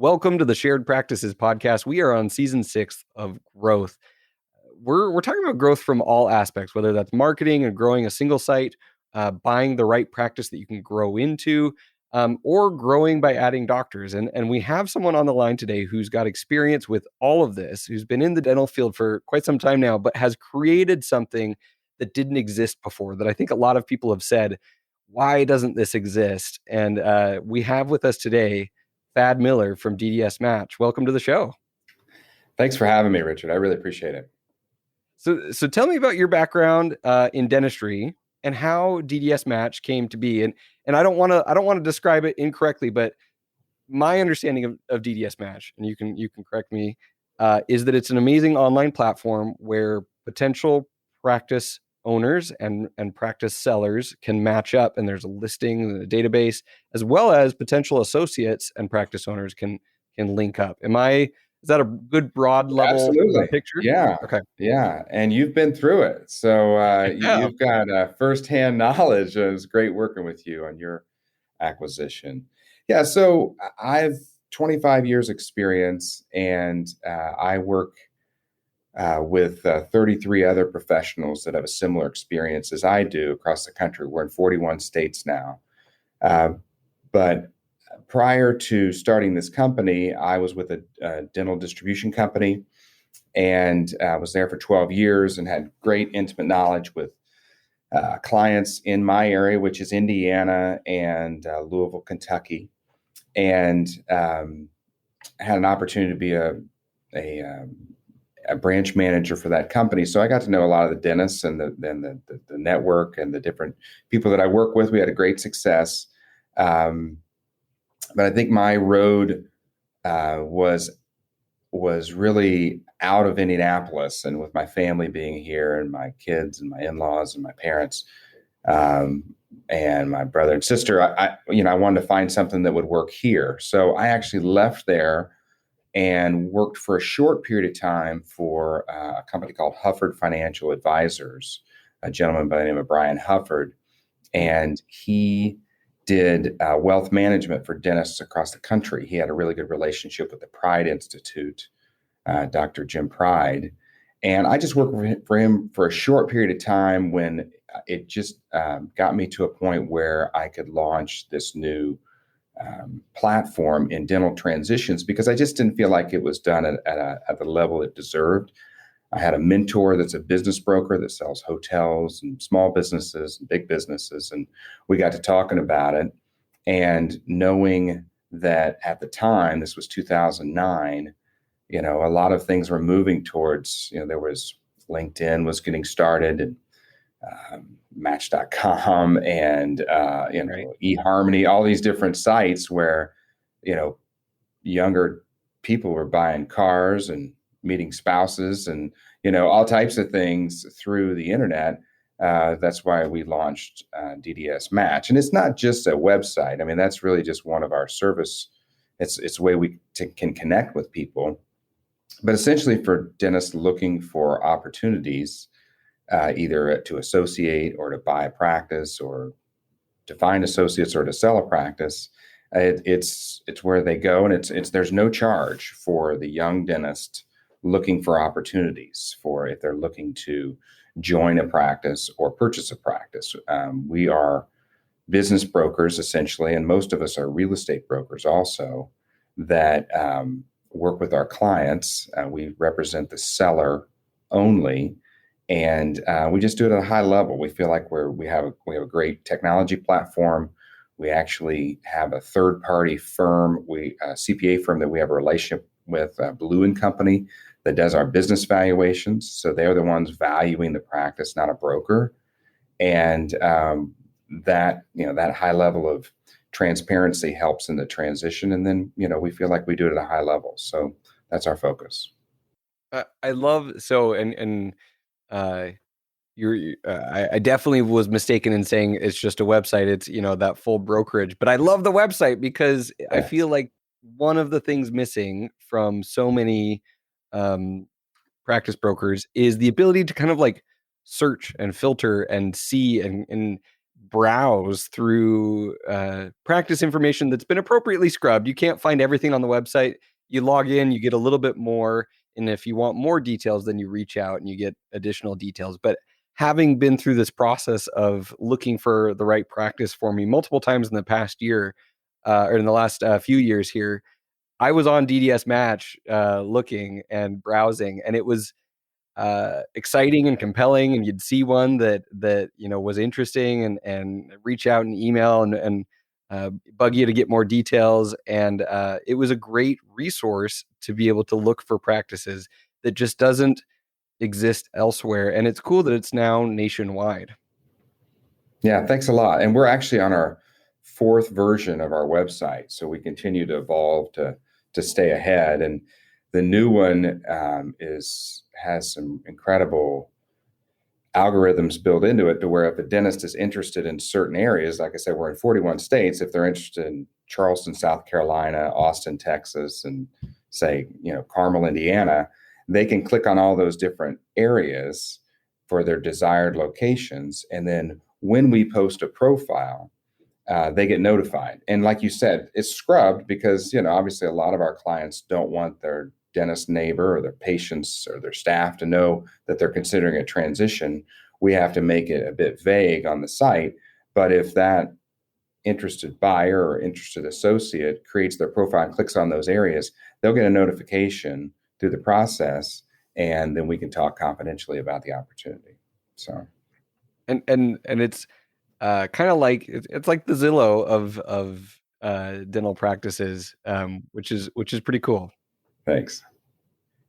Welcome to the Shared Practices podcast. We are on season 6 of growth. We're talking about growth from all aspects, whether that's marketing and growing a single site, buying the right practice that you can grow into, or growing by adding doctors. And we have someone on the line today who's got experience with all of this, who's been in the dental field for quite some time now, but has created something that didn't exist before, that I think a lot of people have said, why doesn't this exist? And we have with us today Thad Miller from DDS Match. Welcome to the show. Thanks for having me, Richard. I really appreciate it. So tell me about your background in dentistry and how DDS Match came to be. And I don't want to describe it incorrectly, but my understanding of DDS Match, and you can correct me, is that it's an amazing online platform where potential practice owners and practice sellers can match up, and there's a listing and a database, as well as potential associates and practice owners can link up. Is that a good broad level Absolutely. picture? Yeah. Okay. Yeah. And you've been through it. So you've got firsthand knowledge. It was great working with you on your acquisition. Yeah. So I've 25 years experience, and I work with 33 other professionals that have a similar experience as I do across the country. We're in 41 states now. But prior to starting this company, I was with a dental distribution company, and was there for 12 years and had great intimate knowledge with clients in my area, which is Indiana and Louisville, Kentucky, and had an opportunity to be a branch manager for that company. So I got to know a lot of the dentists and the network and the different people that I work with. We had a great success. But I think my road was really out of Indianapolis, and with my family being here and my kids and my in-laws and my parents and my brother and sister, I wanted to find something that would work here. So I actually left there and worked for a short period of time for a company called Hufford Financial Advisors, a gentleman by the name of Brian Hufford, and he did wealth management for dentists across the country. He had a really good relationship with the Pride Institute, Dr. Jim Pride. And I just worked for him for a short period of time when it just got me to a point where I could launch this new platform in dental transitions, because I just didn't feel like it was done at the level it deserved. I had a mentor that's a business broker that sells hotels and small businesses and big businesses. And we got to talking about it, and knowing that at the time, this was 2009, a lot of things were moving towards, there was LinkedIn was getting started, and Match.com and, Right. eHarmony, all these different sites where, younger people were buying cars and meeting spouses and, all types of things through the internet. That's why we launched DDS Match. And it's not just a website. I mean, that's really just one of our service. It's a way we can connect with people. But essentially for dentists looking for opportunities, either to associate or to buy a practice or to find associates or to sell a practice, it's where they go, and it's there's no charge for the young dentist looking for opportunities, for if they're looking to join a practice or purchase a practice. We are business brokers essentially, and most of us are real estate brokers also that work with our clients. We represent the seller only, and we just do it at a high level. We feel like we have a great technology platform. We actually have a third-party firm, a CPA firm that we have a relationship with, Blue & Company, that does our business valuations. So they're the ones valuing the practice, not a broker. And that high level of transparency helps in the transition. And then, we feel like we do it at a high level. So that's our focus. I love I definitely was mistaken in saying it's just a website. It's, that full brokerage, but I love the website because I feel like one of the things missing from so many practice brokers is the ability to kind of like search and filter and see and browse through practice information that's been appropriately scrubbed. You can't find everything on the website. You log in, you get a little bit more. And if you want more details, then you reach out and you get additional details. But having been through this process of looking for the right practice for me multiple times in the past year, or in the last few years here, I was on DDS Match looking and browsing, and it was exciting and compelling, and you'd see one that was interesting, and reach out and email and bug you to get more details. And it was a great resource to be able to look for practices that just doesn't exist elsewhere. And it's cool that it's now nationwide. Yeah, thanks a lot. And we're actually on our fourth version of our website, so we continue to evolve to stay ahead. And the new one has some incredible algorithms built into it, to where if a dentist is interested in certain areas, like I said, we're in 41 states. If they're interested in Charleston, South Carolina, Austin, Texas, and say, Carmel, Indiana, they can click on all those different areas for their desired locations. And then when we post a profile, they get notified. And like you said, it's scrubbed because, obviously a lot of our clients don't want their dentist neighbor or their patients or their staff to know that they're considering a transition. We have to make it a bit vague on the site. But if that interested buyer or interested associate creates their profile and clicks on those areas, they'll get a notification through the process, and then we can talk confidentially about the opportunity. So, and it's kind of like it's like the Zillow of dental practices, which is pretty cool. Thanks.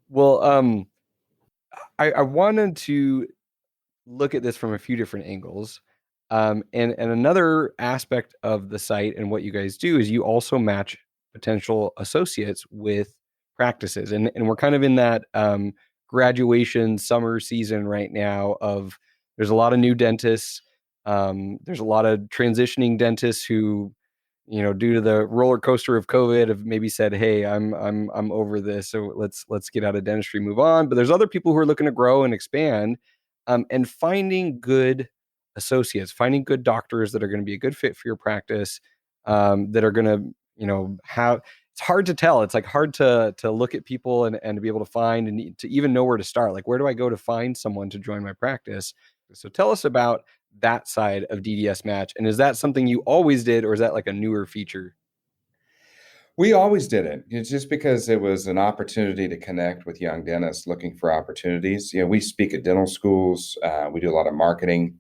Well, I wanted to look at this from a few different angles. And another aspect of the site and what you guys do is you also match potential associates with practices. And we're kind of in that graduation summer season right now of there's a lot of new dentists. There's a lot of transitioning dentists who, due to the roller coaster of COVID, have maybe said, "Hey, I'm over this, so let's get out of dentistry, move on." But there's other people who are looking to grow and expand, and finding good associates, finding good doctors that are going to be a good fit for your practice, that are going to, have. It's hard to tell. It's like hard to look at people and to be able to find and to even know where to start. Like, where do I go to find someone to join my practice? So tell us about that side of DDS Match. And is that something you always did, or is that like a newer feature? We always did it. It's just because it was an opportunity to connect with young dentists looking for opportunities. We speak at dental schools. We do a lot of marketing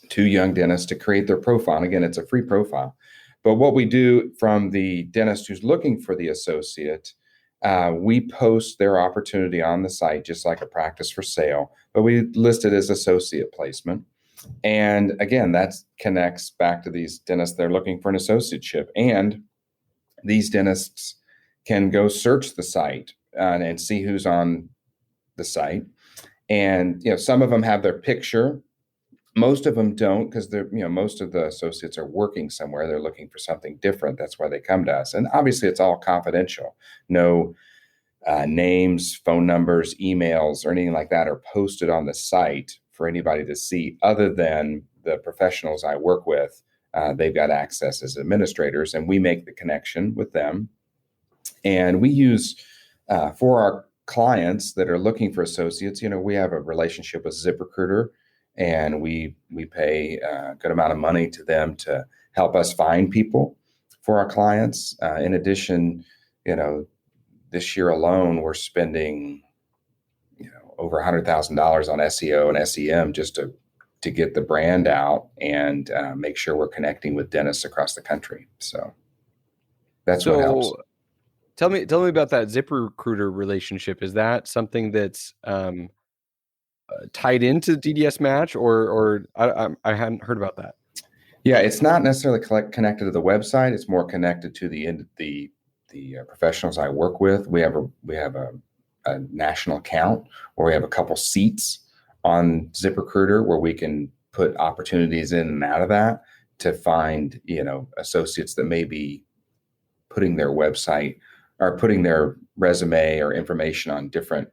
to young dentists to create their profile. And again, it's a free profile. But what we do from the dentist who's looking for the associate, we post their opportunity on the site, just like a practice for sale, but we list it as associate placement. And again, that connects back to these dentists. They're looking for an associateship. And these dentists can go search the site and see who's on the site. And, some of them have their picture. Most of them don't, because they're, most of the associates are working somewhere. They're looking for something different. That's why they come to us. And obviously it's all confidential. No names, phone numbers, emails, or anything like that are posted on the site for anybody to see other than the professionals I work with. They've got access as administrators, and we make the connection with them. And we use, for our clients that are looking for associates, we have a relationship with ZipRecruiter, and we pay a good amount of money to them to help us find people for our clients. In addition, this year alone, we're spending, over $100,000 on SEO and SEM just to get the brand out and make sure we're connecting with dentists across the country. So that's what helps. Tell me about that ZipRecruiter relationship. Is that something that's tied into DDS Match, or I hadn't heard about that? Yeah, it's not necessarily connected to the website. It's more connected to the professionals I work with. We have a national account where we have a couple seats on ZipRecruiter where we can put opportunities in and out of that to find, associates that may be putting their website or putting their resume or information on different,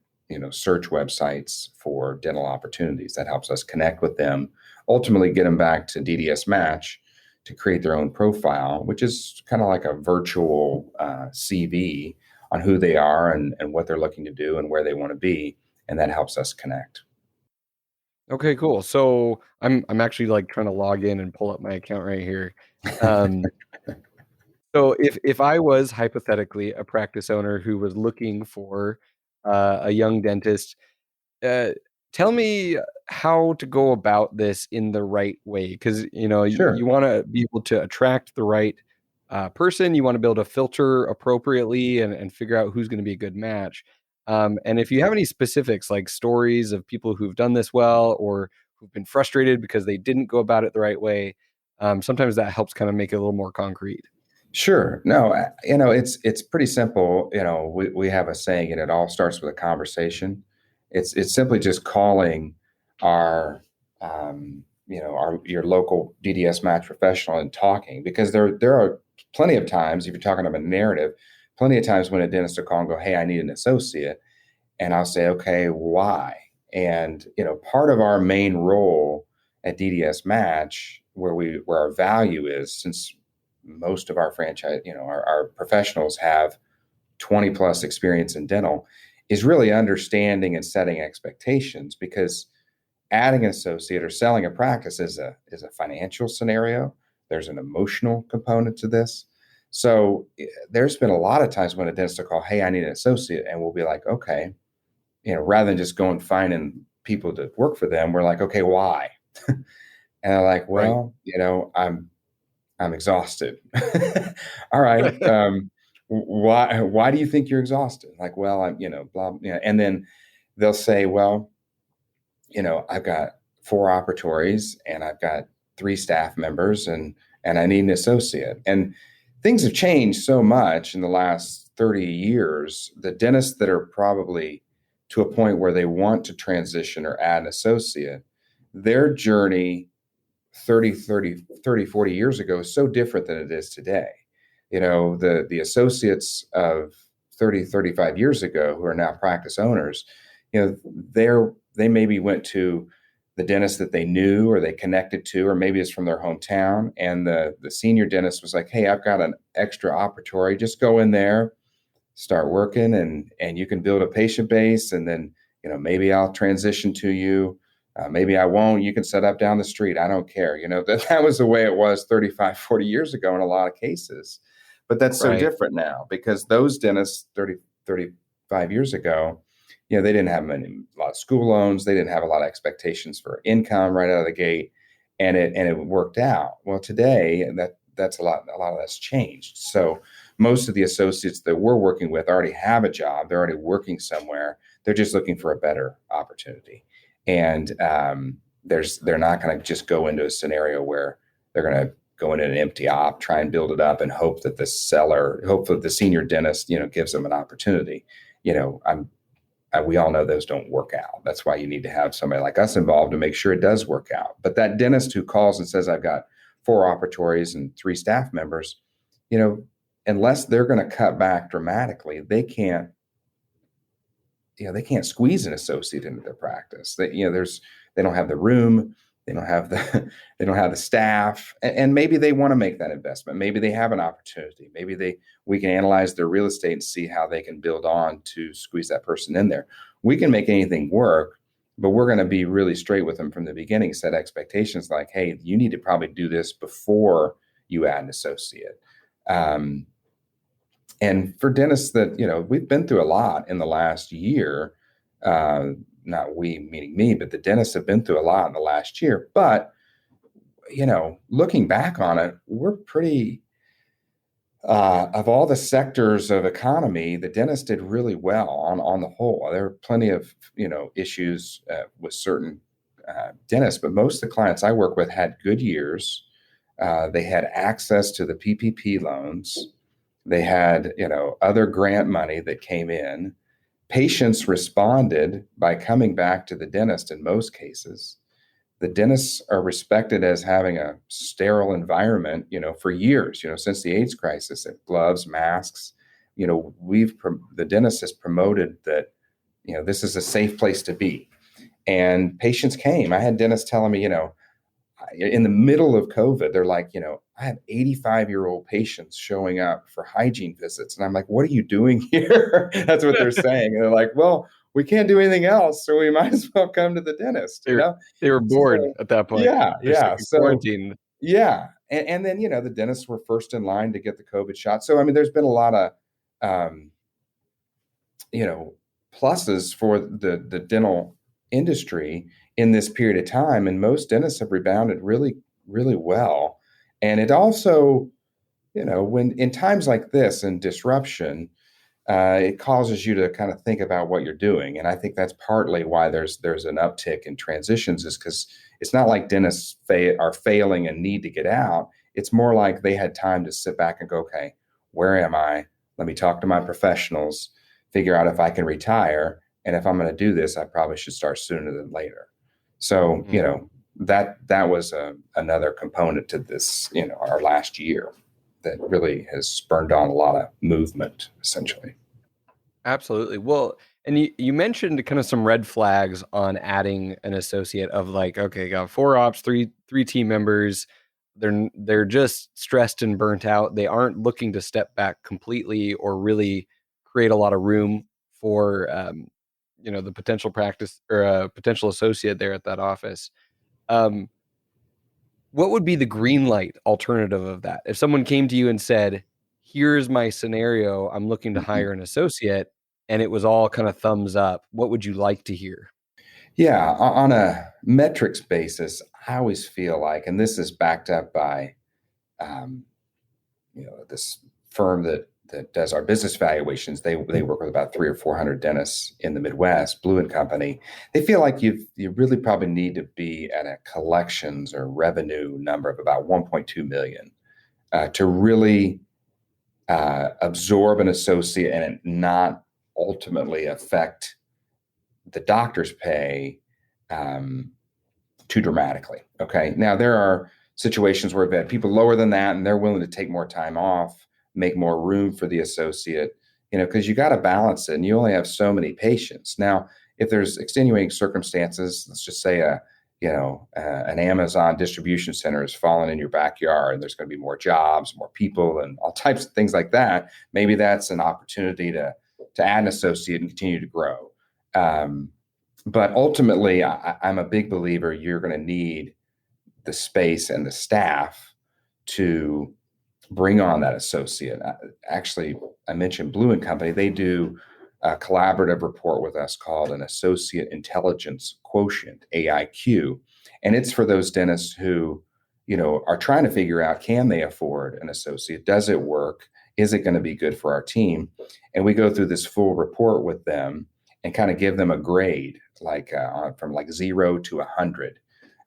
search websites for dental opportunities. That helps us connect with them ultimately get them back to DDS Match to create their own profile, which is kind of like a virtual CV on who they are and what they're looking to do and where they want to be. And that helps us connect. Okay, cool. So I'm actually like trying to log in and pull up my account right here. Um, so if I was hypothetically a practice owner who was looking for a young dentist, uh, tell me how to go about this in the right way, because you Sure. want to be able to attract the right person. You want to be able to filter appropriately and figure out who's going to be a good match. And if you have any specifics, like stories of people who've done this well or who've been frustrated because they didn't go about it the right way, sometimes that helps kind of make it a little more concrete. Sure. No, it's pretty simple. We have a saying, and it all starts with a conversation. It's simply just calling our your local DDS match professional and talking, because there are plenty of times, if you're talking about a narrative, plenty of times when a dentist will call and go, "Hey, I need an associate," and I'll say, "Okay, why?" And part of our main role at DDS Match, where our value is, since most of our franchise, our professionals have 20 plus experience in dental, is really understanding and setting expectations, because adding an associate or selling a practice is a financial scenario. There's an emotional component to this. So there's been a lot of times when a dentist will call, "Hey, I need an associate," and we'll be like, "Okay," rather than just going finding people to work for them, we're like, "Okay, why?" And they're like, Right. "Well, I'm exhausted." All right. Why do you think you're exhausted? Like, well, I'm, blah, and then they'll say, "Well, I've got 4 operatories and I've got 3 staff members, and I need an associate." And things have changed so much in the last 30 years. The dentists that are probably to a point where they want to transition or add an associate, their journey 40 years ago is so different than it is today. The associates of 30, 35 years ago who are now practice owners, they maybe went to the dentist that they knew or they connected to, or maybe it's from their hometown. And the senior dentist was like, "Hey, I've got an extra operatory. Just go in there, start working, and you can build a patient base. And then, maybe I'll transition to you. Maybe I won't. You can set up down the street. I don't care." That was the way it was 35, 40 years ago in a lot of cases. But that's so Right. different now, because those dentists 30, 35 years ago, they didn't have a lot of school loans. They didn't have a lot of expectations for income right out of the gate. And it worked out. Well, today that's a lot of that's changed. So most of the associates that we're working with already have a job. They're already working somewhere. They're just looking for a better opportunity. And they're not going to just go into a scenario where they're going to go into an empty op, try and build it up, and hope that the senior dentist, gives them an opportunity. We all know those don't work out. That's why you need to have somebody like us involved to make sure it does work out. But that dentist who calls and says, "I've got 4 operatories and 3 staff members," you know, unless they're going to cut back dramatically, they can't squeeze an associate into their practice. They don't have the room, they don't have the they don't have the staff, and maybe they want to make that investment. Maybe they have an opportunity. Maybe we can analyze their real estate and see how they can build on to squeeze that person in there. We can make anything work, but we're going to be really straight with them from the beginning, set expectations like, "Hey, you need to probably do this before you add an associate." Um, and for dentists that, we've been through a lot in the last year, uh, not we meaning me, but the dentists have been through a lot in the last year. But, looking back on it, we're pretty, of all the sectors of economy, the dentist did really well on the whole. There are plenty of, issues with certain dentists, but most of the clients I work with had good years. They had access to the PPP loans. They had, other grant money that came in. Patients responded by coming back to the dentist in most cases. The dentists are respected as having a sterile environment, for years, since the AIDS crisis. Gloves, masks, the dentist has promoted that, this is a safe place to be. And patients came. I had dentists telling me, in the middle of COVID, they're like, I have 85-year-old patients showing up for hygiene visits. And I'm like, what are you doing here? That's what they're saying. And they're like, well, we can't do anything else, so we might as well come to the dentist, They were they were bored So at that point. yeah, They're sick yeah. of So quarantine. yeah. And then, the dentists were first in line to get the COVID shot. So I mean, there's been a lot of um, you know, pluses for the dental industry in this period of time, and most dentists have rebounded really, really well. And it also, when in times like this and disruption, it causes you to kind of think about what you're doing. And I think that's partly why there's an uptick in transitions, is because it's not like dentists are failing and need to get out. It's more like they had time to sit back and go, okay, where am I? Let me talk to my professionals, figure out if I can retire. And if I'm going to do this, I probably should start sooner than later. So, Mhm. that was another component to this, our last year, that really has spurned on a lot of movement, essentially. Absolutely. Well, and you mentioned kind of some red flags on adding an associate of like, okay, got 4 ops, three team members. They're just stressed and burnt out. They aren't looking to step back completely or really create a lot of room for the potential practice or potential associate there at that office. Um, what would be the green light alternative of that? If someone came to you and said, "Here's my scenario, I'm looking to Mhm. hire an associate," and it was all kind of thumbs up, what would you like to hear? Yeah, on a metrics basis, I always feel like, and this is backed up by, um, this firm that does our business valuations. They work with about 300 or 400 dentists in the Midwest, Blue and Company. They feel like you really probably need to be at a collections or revenue number of about 1.2 million to really absorb an associate and not ultimately affect the doctor's pay um, too dramatically. Okay. Now, there are situations where we've had people lower than that and they're willing to take more time off, make more room for the associate, because you got to balance it and you only have so many patients. Now, if there's extenuating circumstances, let's just say an Amazon distribution center has fallen in your backyard and there's going to be more jobs, more people, and all types of things like that. Maybe that's an opportunity to add an associate and continue to grow. Um, but ultimately, I'm a big believer you're going to need the space and the staff to bring on that associate. Actually, I mentioned Blue and Company. They do a collaborative report with us called an Associate Intelligence Quotient, AIQ. And it's for those dentists who, are trying to figure out, can they afford an associate? Does it work? Is it going to be good for our team? And we go through this full report with them and kind of give them a grade, like from like 0 to 100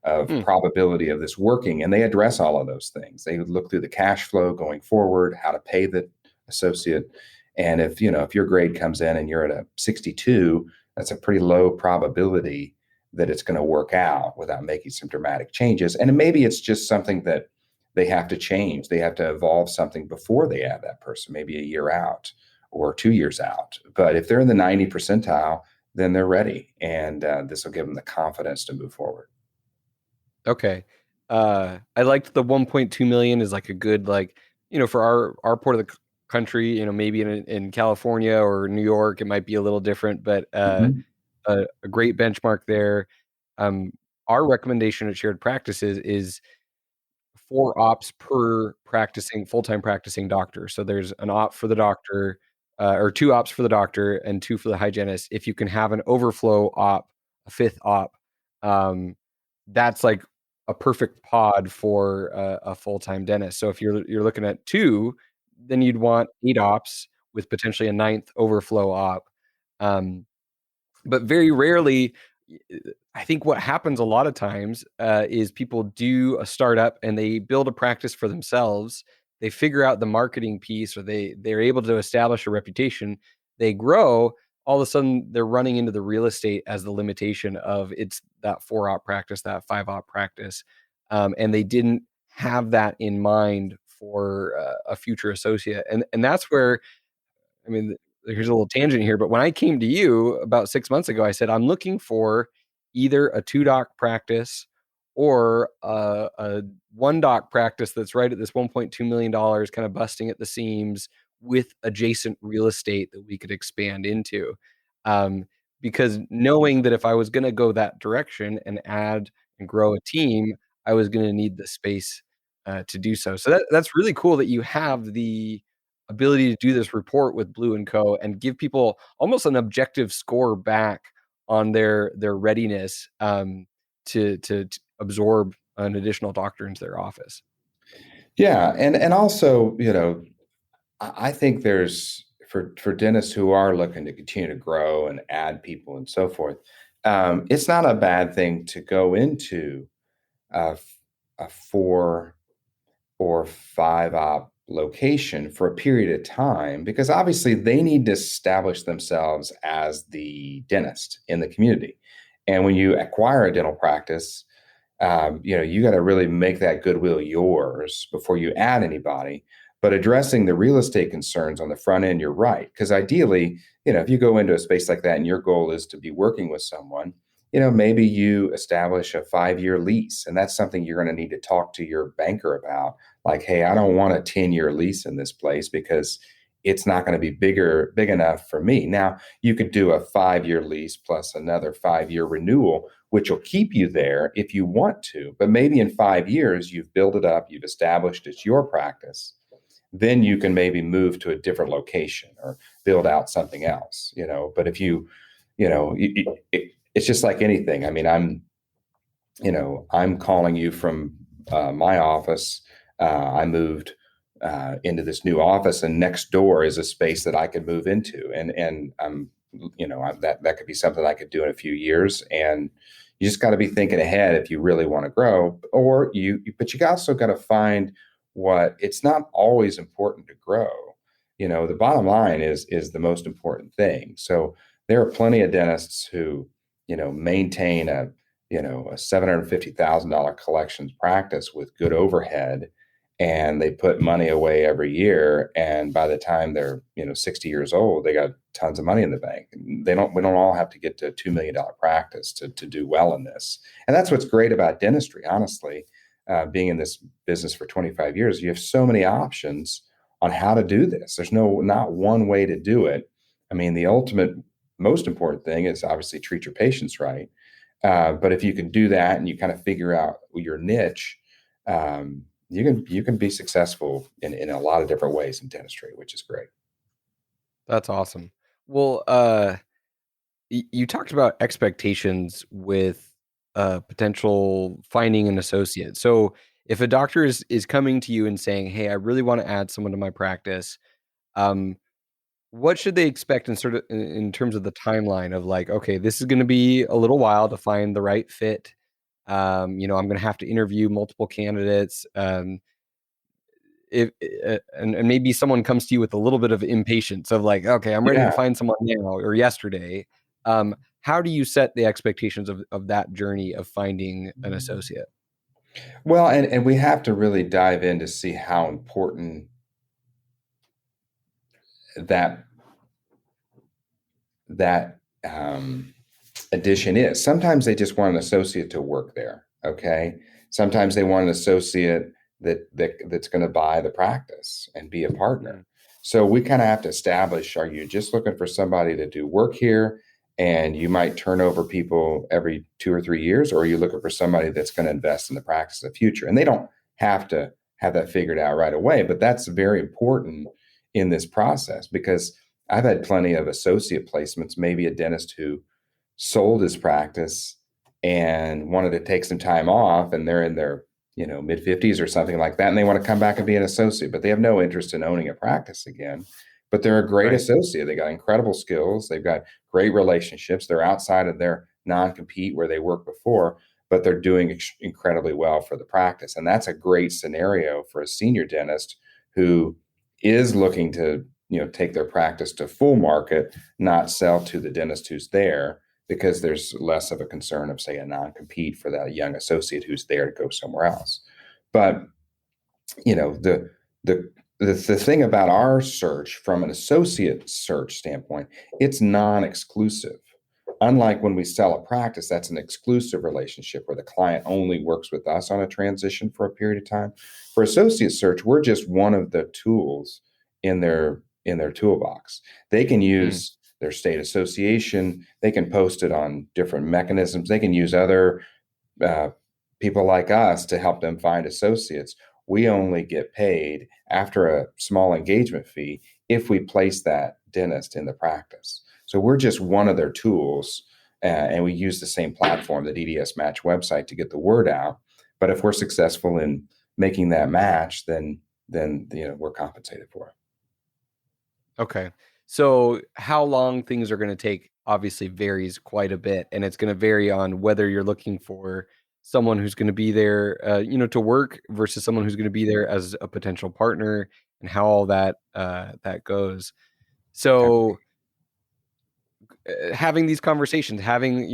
of Hmm. probability of this working. And they address all of those things. They would look through the cash flow going forward, how to pay the associate. And if your grade comes in and you're at a 62, that's a pretty low probability that it's going to work out without making some dramatic changes. And maybe it's just something that they have to change. They have to evolve something before they add that person, maybe a year out or 2 years out. But if they're in the 90 percentile, then they're ready. And this will give them the confidence to move forward. Okay. I liked the 1.2 million is like a good like, for our part of the country, maybe in California or New York, it might be a little different, but Mhm. a great benchmark there. Um, our recommendation at Shared Practices is 4 ops per practicing full-time practicing doctor. So there's an op for the doctor, or 2 ops for the doctor and 2 for the hygienist. If you can have an overflow op, a fifth op, um, that's like a perfect pod for a full-time dentist. So if you're looking at 2, then you'd want 8 ops with potentially a ninth overflow op. Um, but very rarely, I think what happens a lot of times is people do a startup and they build a practice for themselves. They figure out the marketing piece, or they're able to establish a reputation. They grow. All of a sudden, they're running into the real estate as the limitation of it's that 4 op practice, that 5 op practice, and they didn't have that in mind for a future associate, and that's where I mean, here's a little tangent here, but when I came to you about 6 months ago, I said, I'm looking for either a 2 doc practice or a one doc practice that's right at this $1.2 million, kind of busting at the seams with adjacent real estate that we could expand into. Um, because knowing that if I was going to go that direction and add and grow a team, I was going to need the space to do so. So that's really cool that you have the ability to do this report with Blue and Co. and give people almost an objective score back on their readiness to absorb an additional doctor into their office. Yeah, and also, I think there's for dentists who are looking to continue to grow and add people and so forth. It's not a bad thing to go into a 4 or 5 op location for a period of time, because obviously they need to establish themselves as the dentist in the community. And when you acquire a dental practice, you got to really make that goodwill yours before you add anybody. But addressing the real estate concerns on the front end, you're right. Because ideally, if you go into a space like that and your goal is to be working with someone, maybe you establish a 5-year lease. And that's something you're going to need to talk to your banker about. Like, hey, I don't want a 10-year lease in this place because it's not going to be big enough for me. Now, you could do a 5-year lease plus another 5-year renewal, which will keep you there if you want to. But maybe in 5 years, you've built it up, you've established it's your practice. Then you can maybe move to a different location or build out something else. But if it's just like anything. I mean, I'm calling you from my office. I moved into this new office, and next door is a space that I could move into, and that could be something I could do in a few years. And you just got to be thinking ahead if you really want to grow, but you also got to find what. It's not always important to grow. The bottom line is the most important thing. So there are plenty of dentists who maintain a $750,000 collections practice with good overhead, and they put money away every year. And by the time they're 60 years old, they got tons of money in the bank. We don't all have to get to a $2 million practice to do well in this. And that's what's great about dentistry, honestly. Being in this business for 25 years, you have so many options on how to do this. There's not one way to do it. I mean, the ultimate most important thing is obviously treat your patients right. But if you can do that and you kind of figure out your niche, you can be successful in a lot of different ways in dentistry, which is great. That's awesome. Well, you talked about expectations with potential finding an associate. So if a doctor is coming to you and saying, "Hey, I really want to add someone to my practice," um, what should they expect in terms of the timeline of like, okay, this is going to be a little while to find the right fit. I'm going to have to interview multiple candidates. If and maybe someone comes to you with a little bit of impatience of like, okay, I'm ready to Yeah. find someone now or yesterday. How do you set the expectations of that journey of finding an associate? Well, and we have to really dive in to see how important that that addition is. Sometimes they just want an associate to work there. Okay. Sometimes they want an associate that's going to buy the practice and be a partner. Mhm. So we kind of have to establish: are you just looking for somebody to do work here, and you might turn over people every 2 or 3 years, or are you looking for somebody that's going to invest in the practice of the future? And they don't have to have that figured out right away, but that's very important in this process, because I've had plenty of associate placements, maybe a dentist who sold his practice and wanted to take some time off, and they're in their mid 50s or something like that, and they want to come back and be an associate, but they have no interest in owning a practice again. But they're a great Right. associate. They got incredible skills, they've got great relationships, they're outside of their non-compete where they worked before, but they're doing incredibly well for the practice. And that's a great scenario for a senior dentist who is looking to take their practice to full market, not sell to the dentist who's there, because there's less of a concern of, say, a non-compete for that young associate who's there to go somewhere else. But the the the thing about our search from an associate search standpoint, it's non-exclusive. Unlike when we sell a practice, that's an exclusive relationship where the client only works with us on a transition for a period of time. For associate search, we're just one of the tools in their toolbox. They can Mm, use their state association, they can post it on different mechanisms, they can use other uh, people like us to help them find associates. We only get paid after a small engagement fee if we place that dentist in the practice. So we're just one of their tools, and we use the same platform, the DDS Match website, to get the word out. But if we're successful in making that match, then we're compensated for it. okay. So how long things are going to take obviously varies quite a bit, and it's going to vary on whether you're looking for someone who's going to be there, to work versus someone who's going to be there as a potential partner, and how all that goes. So having these conversations, having,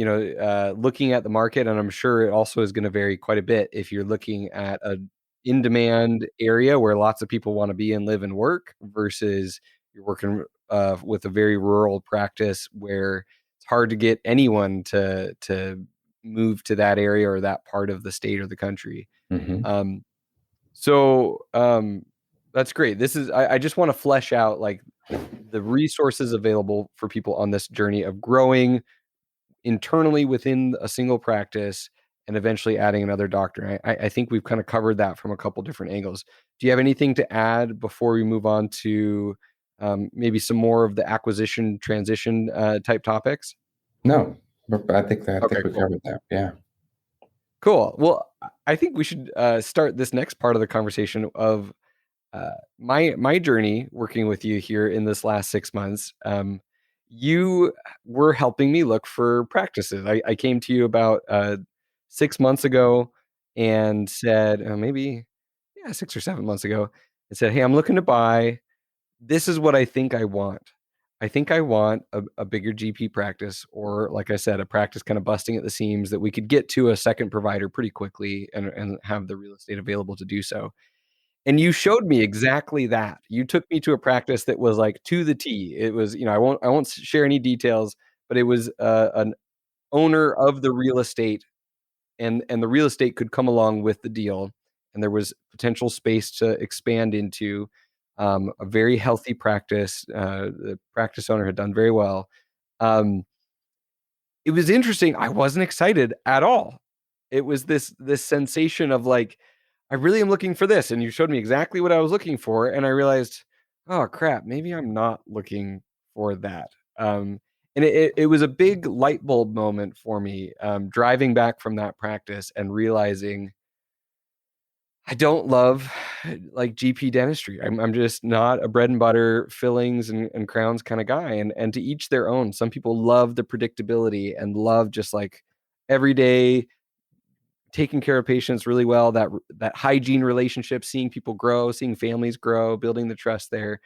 looking at the market, and I'm sure it also is gonna vary quite a bit if you're looking at a in-demand area where lots of people wanna be and live and work versus you're working, with a very rural practice where it's hard to get anyone to move to that area or that part of the state or the country. Mm-hmm. Um, so, that's great. I just wanna flesh out, like, the resources available for people on this journey of growing internally within a single practice and eventually adding another doctor. I think we've kind of covered that from a couple different angles. Do you have anything to add before we move on to maybe some more of the acquisition transition type topics? No, but I think Okay, we cool. covered that. Yeah. Cool. Well, I think we should start this next part of the conversation of my journey working with you here in this last 6 months. You were helping me look for practices. I came to you about 6 months ago and said, maybe, yeah, 6 or 7 months ago, and said, "Hey, I'm looking to buy. This is what I think I want. I think I want a bigger GP practice, or like I said, a practice kind of busting at the seams that we could get to a second provider pretty quickly and have the real estate available to do so." And you showed me exactly that. You took me to a practice that was, like, to the T. It was, I won't share any details, but it was, an owner of the real estate, and the real estate could come along with the deal, and there was potential space to expand into, a very healthy practice. The practice owner had done very well. Um, it was interesting. I wasn't excited at all. It was this sensation of, like, I really am looking for this, and you showed me exactly what I was looking for, and I realized, "Oh, crap, maybe I'm not looking for that." And it was a big light bulb moment for me, driving back from that practice and realizing I don't love, like, GP dentistry. I'm just not a bread and butter, fillings and crowns kinda guy, and to each their own. Some people love the predictability and love just, like, everyday taking care of patients really well, that hygiene relationship, seeing people grow, seeing families grow, building the trust there.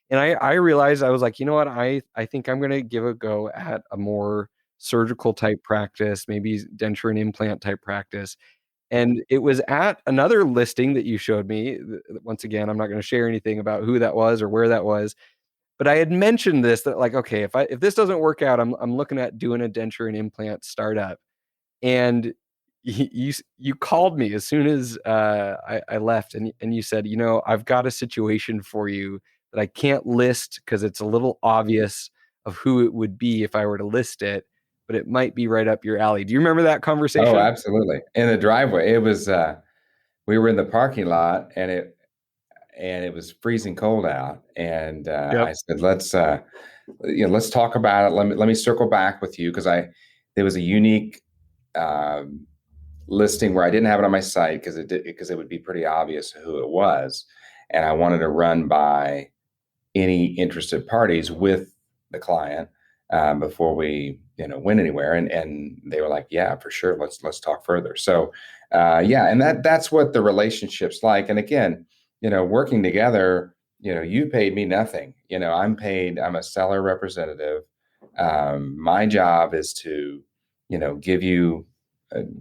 And I realized I was like, "You know what? I think I'm gonna give a go at a more surgical type practice, maybe denture and implant type practice." And it was at another listing that you showed me. Once again, I'm not gonna share anything about who that was or where that was, but I had mentioned this, that, like, okay, if this doesn't work out, I'm looking at doing a denture and implant startup. And you called me as soon as, I left, and you said, "I've got a situation for you that I can't list because it's a little obvious of who it would be if I were to list it, but it might be right up your alley." Do you remember that Oh, conversation? absolutely. In the driveway, it was. We were in the parking lot, and it was freezing cold out. And Yep. I said, let's talk about it. Let me circle back with you because I there was a unique um, listing where I didn't have it on my site because it would be pretty obvious who it was, and I wanted to run by any interested parties with the client before we went anywhere. And they were like, yeah, for sure, let's talk further. So yeah, and that's what the relationship's like. And again, working together, you paid me nothing. I'm a seller representative. My job is to give you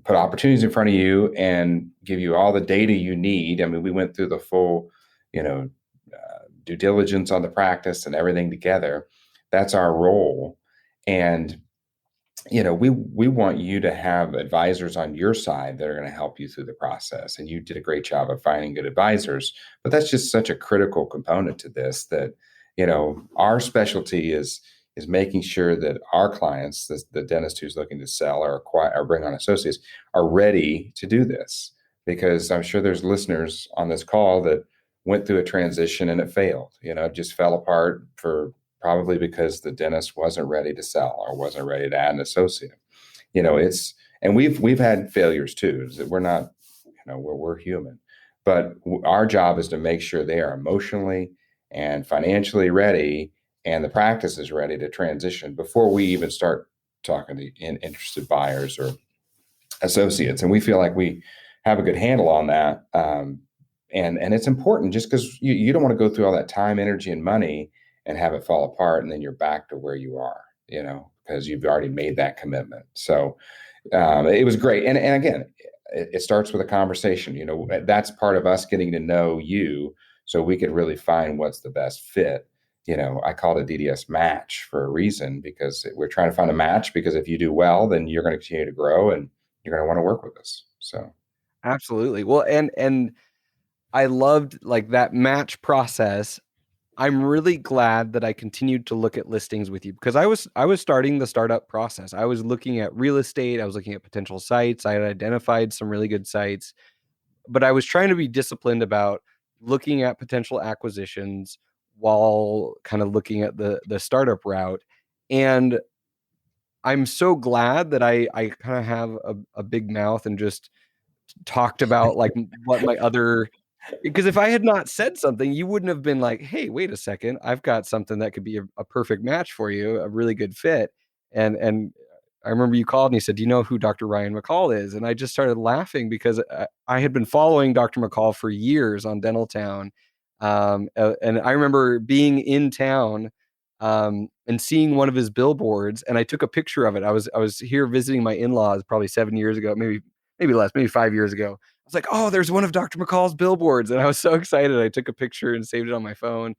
put opportunities in front of you and give you all the data you need. I mean, we went through the full you know due diligence on the practice and everything together. That's our role. And we want you to have advisors on your side that are going to help you through the process. And you did a great job of finding good advisors, but that's just such a critical component to this that, our specialty is making sure that our clients, the dentist who's looking to sell or acquire or bring on associates, are ready to do this. Because I'm sure there's listeners on this call that went through a transition and it failed. It just fell apart for probably because the dentist wasn't ready to sell or wasn't ready to add an associate. It's and we've had failures too. We're not, we're human, but our job is to make sure they are emotionally and financially ready, and the practice is ready to transition before we even start talking to interested buyers or associates. And we feel like we have a good handle on that. And it's important just because you don't want to go through all that time, energy, and money and have it fall apart, and then you're back to where you are, because you've already made that commitment. So it was great. And again, it starts with a conversation. That's part of us getting to know you, so we could really find what's the best fit. I call it a DDS match for a reason, because we're trying to find a match, because if you do well, then you're going to continue to grow and you're going to want to work with us. So Absolutely. Well, and I loved like that match process. I'm really glad that I continued to look at listings with you, because I was starting the startup process. I was looking at real estate, I was looking at potential sites. I had identified some really good sites, but I was trying to be disciplined about looking at potential acquisitions while kind of looking at the startup route. And I'm so glad that I kind of have a big mouth and just talked about like what my other, because if I had not said something, you wouldn't have been like, "Hey, wait a second, I've got something that could be a perfect match for you, a really good fit." And I remember you called and you said, "Do you know who Dr. Ryan McCall is?" And I just started laughing because I had been following Dr. McCall for years on Dental Town, and I remember being in town and seeing one of his billboards, and I took a picture of it. I was here visiting my in-laws probably 7 years ago, maybe less, maybe 5 years ago. I was like, "Oh, there's one of Dr. McCall's billboards," and I was so excited. I took a picture and saved it on my phone.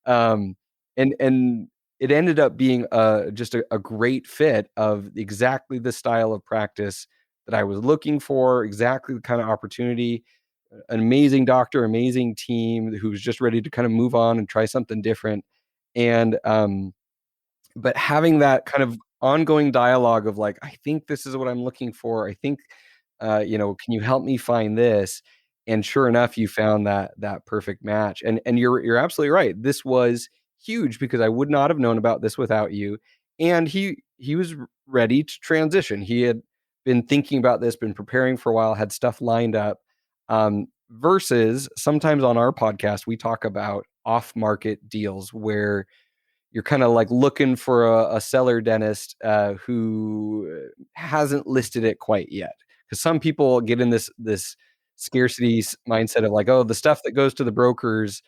Um, and it ended up being just a great fit of exactly the style of practice that I was looking for, exactly the kind of opportunity. An amazing doctor, amazing team who's just ready to kind of move on and try something different. And but having that kind of ongoing dialogue of like, I think this is what I'm looking for. I think, can you help me find this? And sure enough, you found that perfect match. And you're absolutely right. This was huge because I would not have known about this without you. And he was ready to transition. He had been thinking about this, been preparing for a while, had stuff lined up. Versus sometimes on our podcast, we talk about off market deals where you're kind of like looking for a seller dentist who hasn't listed it quite yet. Because some people get in this scarcity mindset of like, oh, the stuff that goes to the brokers,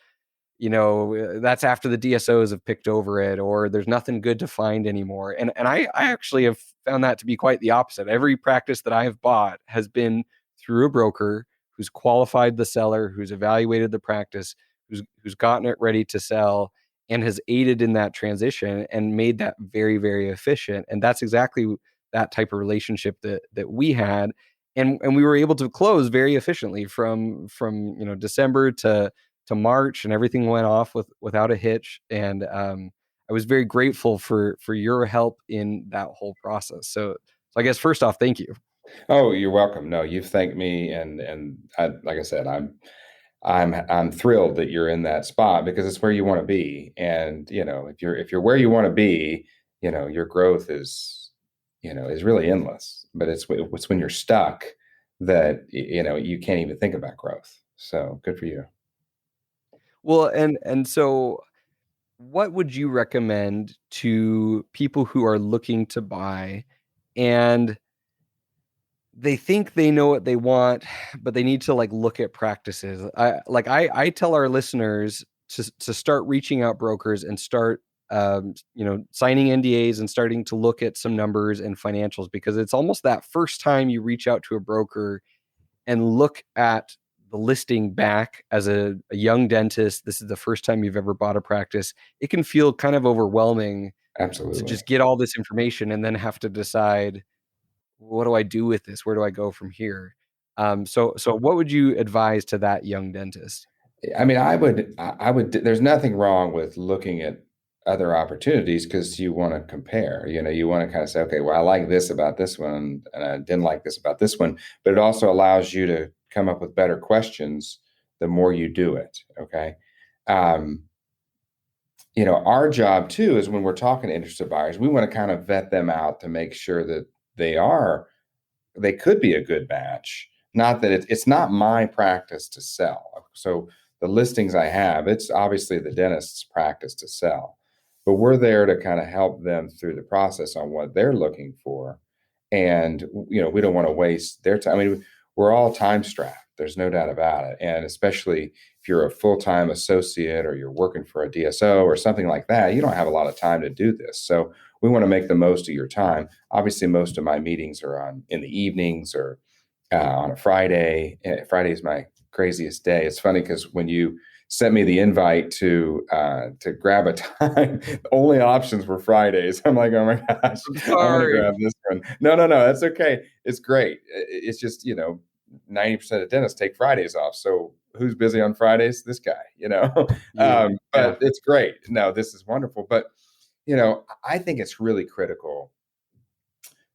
that's after the DSOs have picked over it, or there's nothing good to find anymore. And I actually have found that to be quite the opposite. Every practice that I have bought has been through a broker who's qualified the seller, who's evaluated the practice, who's gotten it ready to sell, and has aided in that transition and made that very, very efficient. And that's exactly that type of relationship that we had. And we were able to close very efficiently from December to March, and everything went off without a hitch. And I was very grateful for your help in that whole process. So I guess first off, thank you. Oh, you're welcome. No, you've thanked me, and like I said, I'm thrilled that you're in that spot, because it's where you want to be. And if you're where you want to be, your growth is really endless. But it's when you're stuck that you can't even think about growth. So good for you. Well, and so what would you recommend to people who are looking to buy and they think they know what they want, but they need to like look at practices? I tell our listeners to start reaching out brokers and start signing NDAs and starting to look at some numbers and financials, because it's almost that first time you reach out to a broker and look at the listing back as a young dentist. This is the first time you've ever bought a practice. It can feel kind of overwhelming to Absolutely. just get all this information and then have to decide, what do I do with this? Where do I go from here? So what would you advise to that young dentist? I mean, I would, there's nothing wrong with looking at other opportunities because you want to compare, you want to kind of say, okay, well, I like this about this one and I didn't like this about this one, but it also allows you to come up with better questions the more you do it. Okay. Um, our job too is when we're talking to interested buyers, we want to kind of vet them out to make sure that they are they could be a good match. Not that it's not my practice to sell. So the listings I have, it's obviously the dentist's practice to sell, but we're there to kind of help them through the process on what they're looking for. And, we don't want to waste their time. I mean, we're all time strapped. There's no doubt about it. And especially if you're a full-time associate or you're working for a DSO or something like that, you don't have a lot of time to do this. So we want to make the most of your time. Obviously, most of my meetings are on in the evenings or on a Friday. Friday is my craziest day. It's funny because when you sent me the invite to grab a time, the only options were Fridays. I'm like, oh my gosh, I'm I'm going to sorry. grab this one. No, no, no, that's okay. It's great. It's just 90% of dentists take Fridays off. So who's busy on Fridays? This guy, You, yeah. but it's great. No, this is wonderful. But I think it's really critical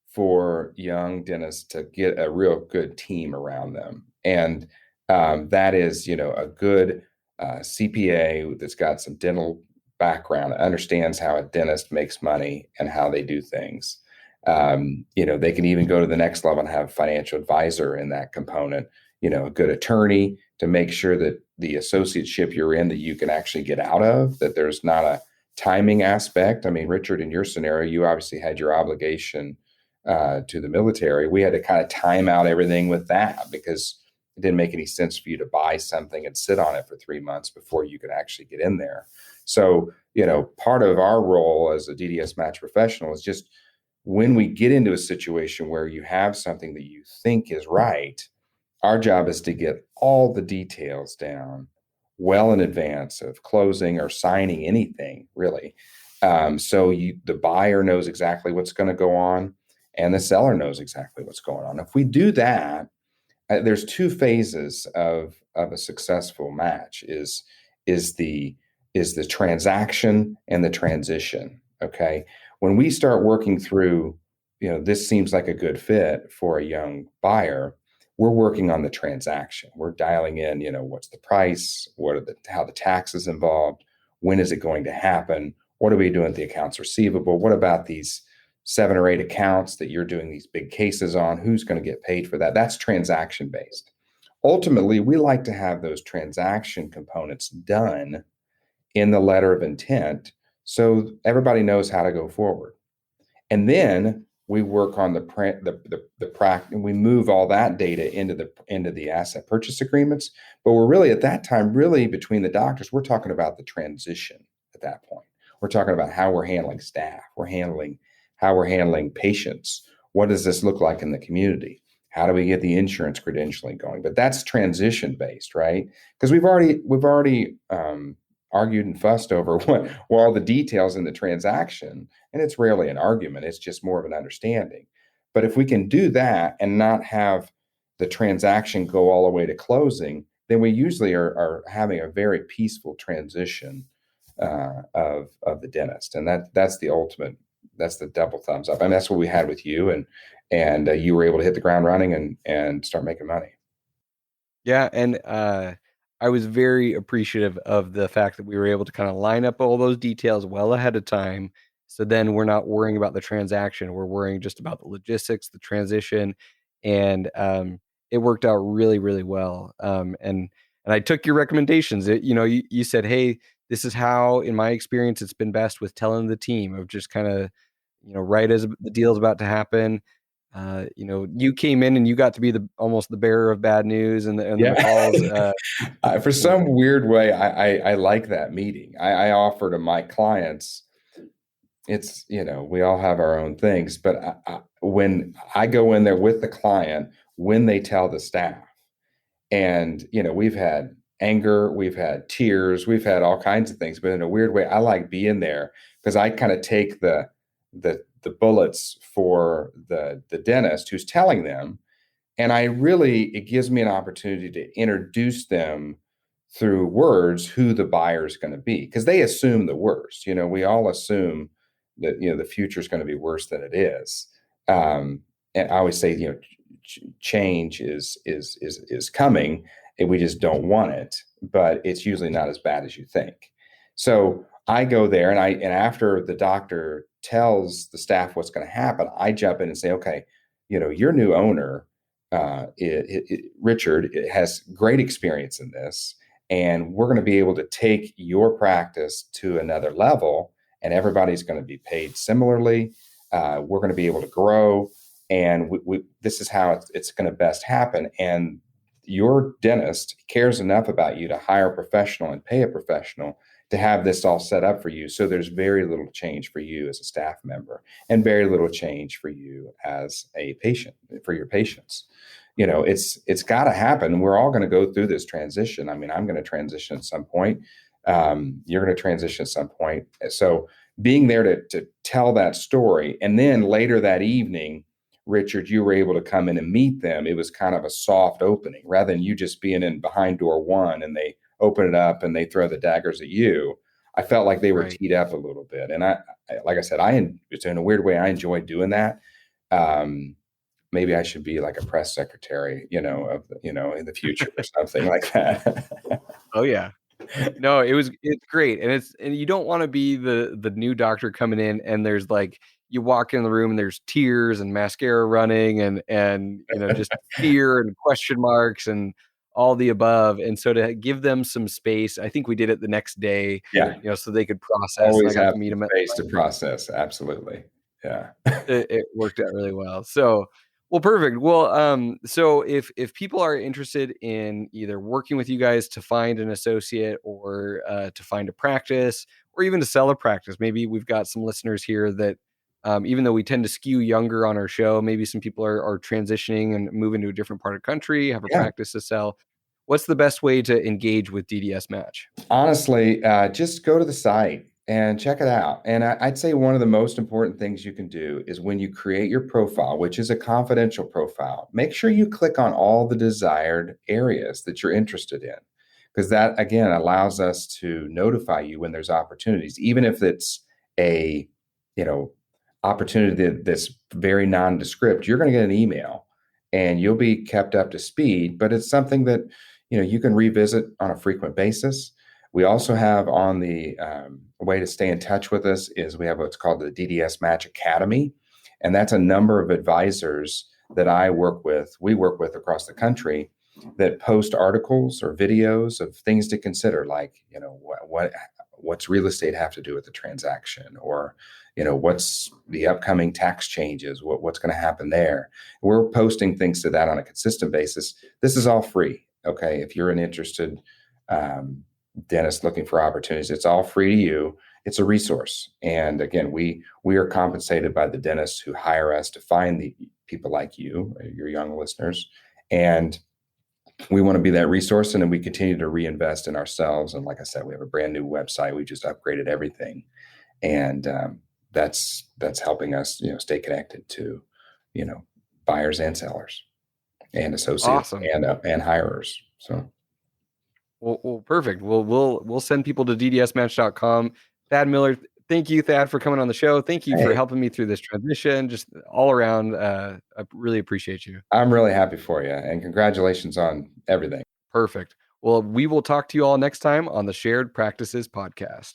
for young dentists to get a real good team around them. And that is, a good CPA that's got some dental background, understands how a dentist makes money and how they do things. They can even go to the next level and have a financial advisor in that component, a good attorney to make sure that the associateship you're in that you can actually get out of, that there's not a timing aspect. I mean, Richard, in your scenario, you obviously had your obligation to the military. We had to kind of time out everything with that because it didn't make any sense for you to buy something and sit on it for 3 months before you could actually get in there. So, part of our role as a DDS match professional is just when we get into a situation where you have something that you think is right, our job is to get all the details down well in advance of closing or signing anything, really. So the buyer knows exactly what's going to go on, and the seller knows exactly what's going on. If we do that, there's two phases of a successful match: is the is the transaction and the transition. Okay, when we start working through, this seems like a good fit for a young buyer. We're working on the transaction. We're dialing in, what's the price? How the taxes involved? When is it going to happen? What are we doing with the accounts receivable? What about these 7 or 8 accounts that you're doing these big cases on? Who's going to get paid for that? That's transaction based. Ultimately, we like to have those transaction components done in the letter of intent so everybody knows how to go forward. And then we work on the practice, and we move all that data into the asset purchase agreements. But we're really at that time, really between the doctors, we're talking about the transition at that point. We're talking about how we're handling staff, how we're handling patients. What does this look like in the community? How do we get the insurance credentialing going? But that's transition based, right? Because we've already argued and fussed over what were all the details in the transaction, and it's rarely an argument. It's just more of an understanding. But if we can do that and not have the transaction go all the way to closing, then we usually are having a very peaceful transition of the dentist, and that's the ultimate. That's the double thumbs up. I mean, that's what we had with you, and you were able to hit the ground running and start making money. Yeah, and I was very appreciative of the fact that we were able to kind of line up all those details well ahead of time. So then we're not worrying about the transaction. We're worrying just about the logistics, the transition, and it worked out really, really well. And I took your recommendations. You said, "Hey, this is how, in my experience, it's been best with telling the team of just kind of, right as the deal's about to happen." You came in and you got to be almost the bearer of bad news, and the Yeah. McCalls. For You know, some weird way, I like that meeting. I offer to my clients, it's, we all have our own things, but when I go in there with the client, when they tell the staff, and, we've had anger, we've had tears, we've had all kinds of things. But in a weird way, I like being there because I kind of take the bullets for the dentist who's telling them, and it gives me an opportunity to introduce them through words who the buyer is going to be, because they assume the worst. We all assume that the future is going to be worse than it is. And I always say, change is coming, and we just don't want it, but it's usually not as bad as you think. So I go there, and after the doctor tells the staff what's going to happen, I jump in and say, okay, your new owner, Richard, has great experience in this, and we're going to be able to take your practice to another level, and everybody's going to be paid similarly. We're going to be able to grow, and this is how it's going to best happen. And your dentist cares enough about you to hire a professional and pay a professional to have this all set up for you. So there's very little change for you as a staff member, and very little change for you as a patient, for your patients. It's got to happen. We're all going to go through this transition. I mean, I'm going to transition at some point. You're going to transition at some point. So being there to tell that story, and then later that evening, Richard, you were able to come in and meet them. It was kind of a soft opening rather than you just being in behind door one and they open it up and they throw the daggers at you. I felt like they were Right. teed up a little bit. And like I said, it's in a weird way, I enjoy doing that. Maybe I should be like a press secretary, in the future or something like that. Oh yeah. No, it's great. And you don't want to be the new doctor coming in and there's like, you walk in the room and there's tears and mascara running and just fear and question marks and all the above. And so to give them some space, I think we did it the next day, Yeah. so they could process, and I Always got have to meet some them at space to process. Absolutely. Yeah. it worked out really well. So, well, perfect. Well, so if people are interested in either working with you guys to find an associate or to find a practice or even to sell a practice, maybe we've got some listeners here that even though we tend to skew younger on our show, maybe some people are transitioning and moving to a different part of the country, have a Yeah. practice to sell. What's the best way to engage with DDS Match? Honestly, just go to the site and check it out. And I'd say one of the most important things you can do is when you create your profile, which is a confidential profile, make sure you click on all the desired areas that you're interested in, because that, again, allows us to notify you when there's opportunities, even if it's a, opportunity that's very nondescript. You're going to get an email and you'll be kept up to speed, but it's something that, you can revisit on a frequent basis. We also have on the way to stay in touch with us is we have what's called the DDS Match Academy. And that's a number of advisors that we work with across the country, that post articles or videos of things to consider, like, what's real estate have to do with the transaction, or, what's the upcoming tax changes, what's going to happen there. We're posting things to that on a consistent basis. This is all free. Okay. If you're an interested dentist looking for opportunities, it's all free to you. It's a resource. And again, we are compensated by the dentists who hire us to find the people like you, your young listeners. And we want to be that resource. And then we continue to reinvest in ourselves. And like I said, we have a brand new website. We just upgraded everything. And that's helping us, stay connected to, buyers and sellers and associates Awesome. and hirers. So Well, perfect. Well, we'll send people to ddsmatch.com. Thad Miller, thank you, Thad, for coming on the show. Thank you for hey, helping me through this transition. Just all around, I really appreciate you. I'm really happy for you, and congratulations on everything. Perfect. Well, we will talk to you all next time on the Shared Practices Podcast.